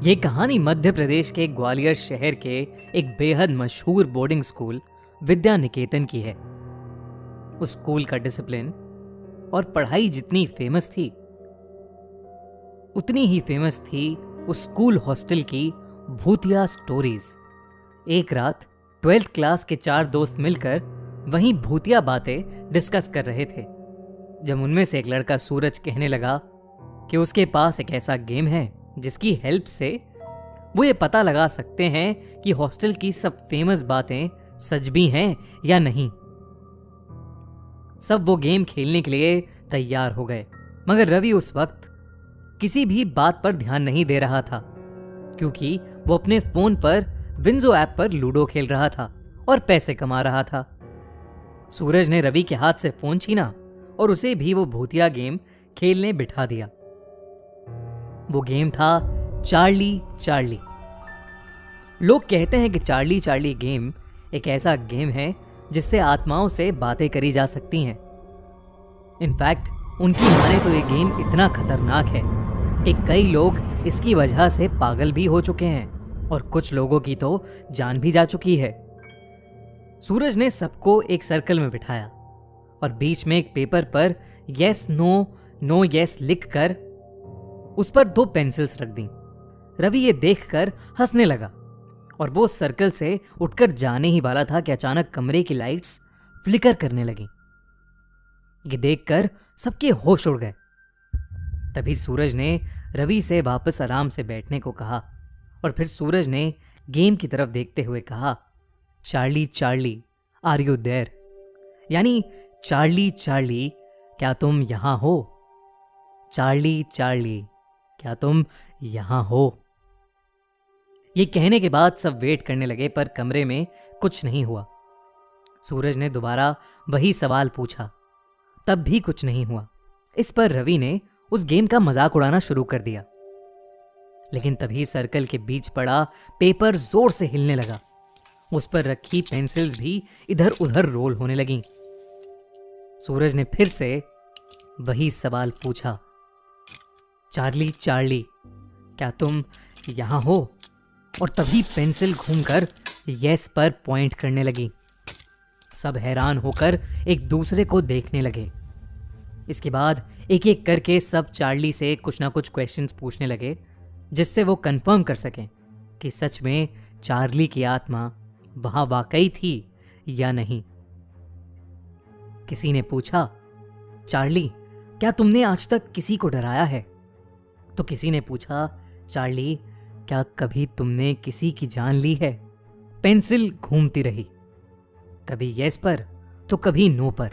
ये कहानी मध्य प्रदेश के ग्वालियर शहर के एक बेहद मशहूर बोर्डिंग स्कूल विद्या निकेतन की है। उस स्कूल का डिसिप्लिन और पढ़ाई जितनी फेमस थी, उतनी ही फेमस थी उस स्कूल हॉस्टल की भूतिया स्टोरीज। एक रात 12th क्लास के 4 दोस्त मिलकर वहीं भूतिया बातें डिस्कस कर रहे थे, जब उनमें से एक लड़का सूरज कहने लगा कि उसके पास एक ऐसा गेम है जिसकी हेल्प से वो ये पता लगा सकते हैं कि हॉस्टल की सब फेमस बातें सच भी हैं या नहीं। सब वो गेम खेलने के लिए तैयार हो गए, मगर रवि उस वक्त किसी भी बात पर ध्यान नहीं दे रहा था, क्योंकि वो अपने फोन पर विंजो ऐप पर लूडो खेल रहा था और पैसे कमा रहा था। सूरज ने रवि के हाथ से फोन छीना और उसे भी वो भूतिया गेम खेलने बिठा दिया। वो गेम था चार्ली चार्ली। लोग कहते हैं कि चार्ली चार्ली गेम एक ऐसा गेम है जिससे आत्माओं से बातें करी जा सकती हैं। इनफैक्ट उनकी माने तो ये गेम इतना खतरनाक है कि कई लोग इसकी वजह से पागल भी हो चुके हैं और कुछ लोगों की तो जान भी जा चुकी है। सूरज ने सबको एक सर्कल में बिठाया और बीच में एक पेपर पर यस नो नो यस लिखकर उस पर 2 पेंसिल्स रख दी। रवि ये देखकर हंसने लगा और वो सर्कल से उठकर जाने ही वाला था कि अचानक कमरे की लाइट्स फ्लिकर करने लगी। ये देखकर सबके होश उड़ गए। तभी सूरज ने रवि से वापस आराम से बैठने को कहा और फिर सूरज ने गेम की तरफ देखते हुए कहा, Charlie Charlie are you there? यानी चार्ली चार्ली क्या तुम यहां हो? चार्ली चार्ली क्या तुम यहां हो? ये कहने के बाद सब वेट करने लगे, पर कमरे में कुछ नहीं हुआ। सूरज ने दोबारा वही सवाल पूछा, तब भी कुछ नहीं हुआ। इस पर रवि ने उस गेम का मजाक उड़ाना शुरू कर दिया। लेकिन तभी सर्कल के बीच पड़ा पेपर जोर से हिलने लगा। उस पर रखी पेंसिल्स भी इधर उधर रोल होने लगीं। सूरज ने फिर से वही सवाल पूछा, चार्ली चार्ली क्या तुम यहां हो? और तभी पेंसिल घूमकर यस पर पॉइंट करने लगी। सब हैरान होकर एक दूसरे को देखने लगे। इसके बाद एक एक करके सब चार्ली से कुछ ना कुछ क्वेश्चंस पूछने लगे, जिससे वो कंफर्म कर सकें कि सच में चार्ली की आत्मा वहां वाकई थी या नहीं। किसी ने पूछा, चार्ली क्या तुमने आज तक किसी को डराया है? तो किसी ने पूछा, चार्ली क्या कभी तुमने किसी की जान ली है? पेंसिल घूमती रही, कभी यस पर तो कभी नो पर।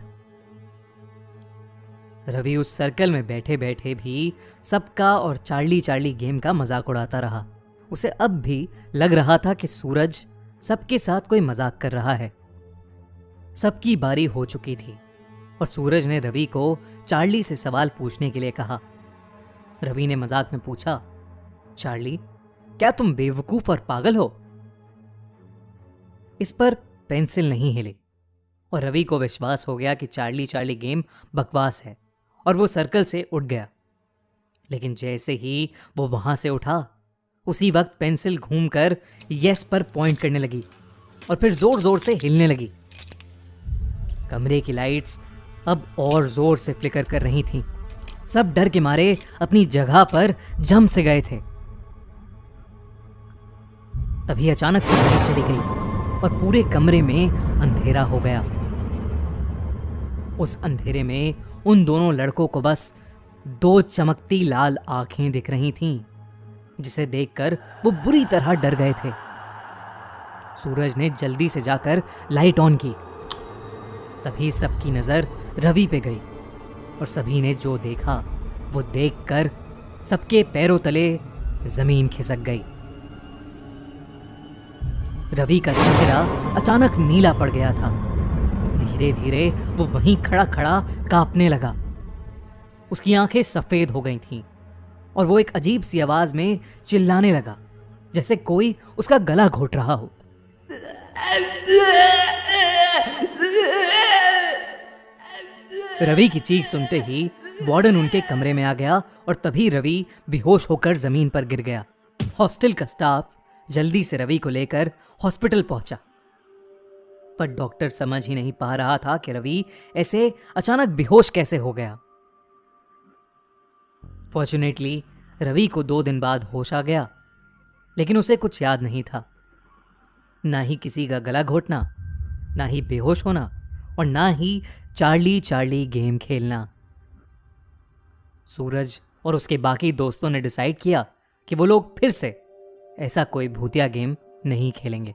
रवि उस सर्कल में बैठे बैठे भी सबका और चार्ली चार्ली गेम का मजाक उड़ाता रहा। उसे अब भी लग रहा था कि सूरज सबके साथ कोई मजाक कर रहा है। सबकी बारी हो चुकी थी और सूरज ने रवि को चार्ली से सवाल पूछने के लिए कहा। रवि ने मजाक में पूछा, चार्ली क्या तुम बेवकूफ और पागल हो? इस पर पेंसिल नहीं हिली और रवि को विश्वास हो गया कि चार्ली चार्ली गेम बकवास है और वो सर्कल से उठ गया। लेकिन जैसे ही वो वहां से उठा, उसी वक्त पेंसिल घूमकर यस पर पॉइंट करने लगी और फिर जोर जोर से हिलने लगी। कमरे की लाइट्स अब और जोर से फ्लिकर कर रही थीं। सब डर के मारे अपनी जगह पर जम से गए थे। तभी अचानक से लाइट चली गई और पूरे कमरे में अंधेरा हो गया। उस अंधेरे में उन दोनों लड़कों को बस 2 चमकती लाल आंखें दिख रही थीं, जिसे देखकर वो बुरी तरह डर गए थे। सूरज ने जल्दी से जाकर लाइट ऑन की। तभी सबकी नजर रवि पे गई और सभी ने जो देखा वो देखकर सबके पैरों तले जमीन खिसक गई। रवि का चेहरा अचानक नीला पड़ गया था। धीरे धीरे वो वहीं खड़ा खड़ा कांपने लगा। उसकी आंखें सफेद हो गई थीं और वो एक अजीब सी आवाज में चिल्लाने लगा, जैसे कोई उसका गला घोट रहा हो। रवि की चीख सुनते ही वार्डन उनके कमरे में आ गया और तभी रवि बेहोश होकर जमीन पर गिर गया। हॉस्टल का स्टाफ जल्दी से रवि को लेकर हॉस्पिटल पहुंचा, पर डॉक्टर समझ ही नहीं पा रहा था कि रवि ऐसे अचानक बेहोश कैसे हो गया। फॉर्चुनेटली रवि को 2 दिन बाद होश आ गया, लेकिन उसे कुछ याद नहीं था, ना ही किसी का गला घोटना, ना ही बेहोश होना, और ना ही चार्ली चार्ली गेम खेलना। सूरज और उसके बाकी दोस्तों ने डिसाइड किया कि वो लोग फिर से ऐसा कोई भूतिया गेम नहीं खेलेंगे।